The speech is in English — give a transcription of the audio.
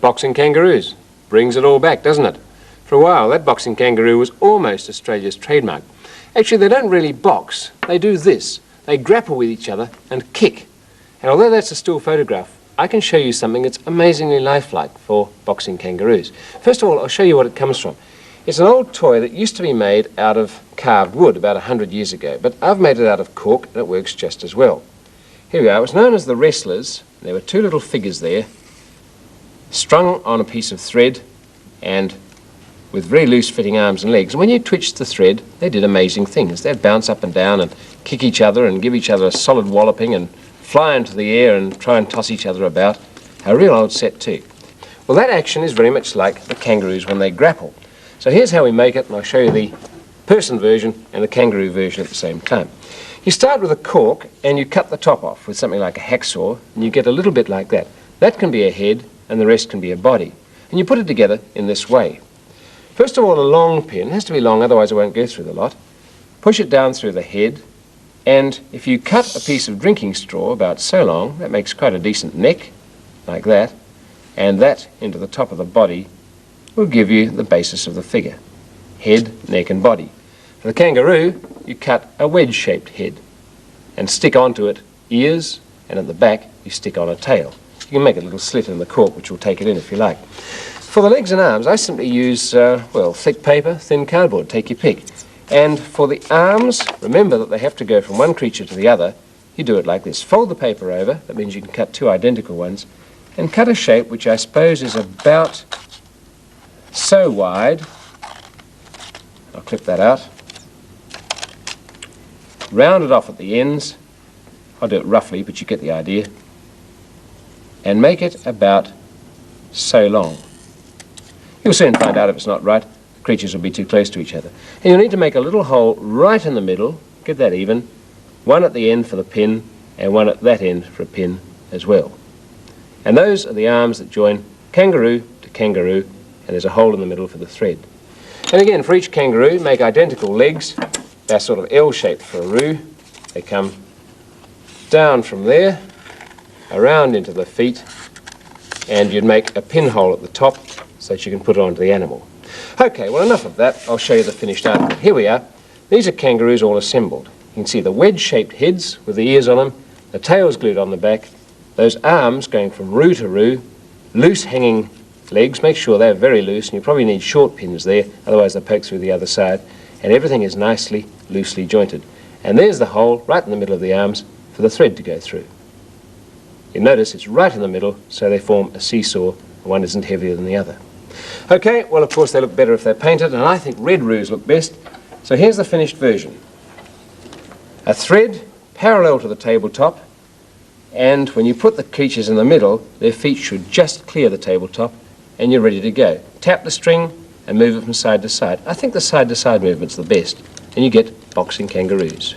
Boxing kangaroos. Brings it all back, doesn't it? For a while, that boxing kangaroo was almost Australia's trademark. Actually, they don't really box. They do this. They grapple with each other and kick. And although that's a still photograph, I can show you something that's amazingly lifelike for boxing kangaroos. First of all, I'll show you what it comes from. It's an old toy that used to be made out of carved wood about 100 years ago, but I've made it out of cork and it works just as well. Here we are. It was known as the wrestlers. There were two little figures there, strung on a piece of thread and with very loose-fitting arms and legs. And when you twitched the thread, they did amazing things. They'd bounce up and down and kick each other and give each other a solid walloping and fly into the air and try and toss each other about. A real old set too. Well, that action is very much like the kangaroos when they grapple. So here's how we make it, and I'll show you the person version and the kangaroo version at the same time. You start with a cork and you cut the top off with something like a hacksaw, and you get a little bit like that. That can be a head and the rest can be a body. And you put it together in this way. First of all, a long pin. It has to be long, otherwise it won't go through the lot. Push it down through the head, and if you cut a piece of drinking straw about so long, that makes quite a decent neck, like that, and that into the top of the body will give you the basis of the figure. Head, neck and body. For the kangaroo, you cut a wedge-shaped head and stick onto it ears, and at the back you stick on a tail. You can make a little slit in the cork which will take it in if you like. For the legs and arms, I simply use, thick paper, thin cardboard, take your pick. And for the arms, remember that they have to go from one creature to the other. You do it like this. Fold the paper over, that means you can cut two identical ones, and cut a shape which I suppose is about so wide. I'll clip that out. Round it off at the ends. I'll do it roughly, but you get the idea. And make it about so long. You'll soon find out if it's not right. The creatures will be too close to each other. And you'll need to make a little hole right in the middle, get that even, one at the end for the pin, and one at that end for a pin as well. And those are the arms that join kangaroo to kangaroo, and there's a hole in the middle for the thread. And again, for each kangaroo, make identical legs. They're sort of L-shaped for a roo. They come down from there, around into the feet, and you'd make a pinhole at the top so that you can put it onto the animal. Okay, well, enough of that. I'll show you the finished artwork. Here we are. These are kangaroos all assembled. You can see the wedge-shaped heads with the ears on them, the tails glued on the back, those arms going from roo to roo, loose-hanging legs. Make sure they're very loose, and you probably need short pins there, otherwise they'll poke through the other side. And everything is nicely, loosely jointed. And there's the hole right in the middle of the arms for the thread to go through. You notice it's right in the middle, so they form a seesaw, and one isn't heavier than the other. Okay, well, of course, they look better if they're painted, and I think red roos look best. So here's the finished version. A thread parallel to the tabletop, and when you put the creatures in the middle, their feet should just clear the tabletop, and you're ready to go. Tap the string and move it from side to side. I think the side-to-side movement's the best, and you get boxing kangaroos.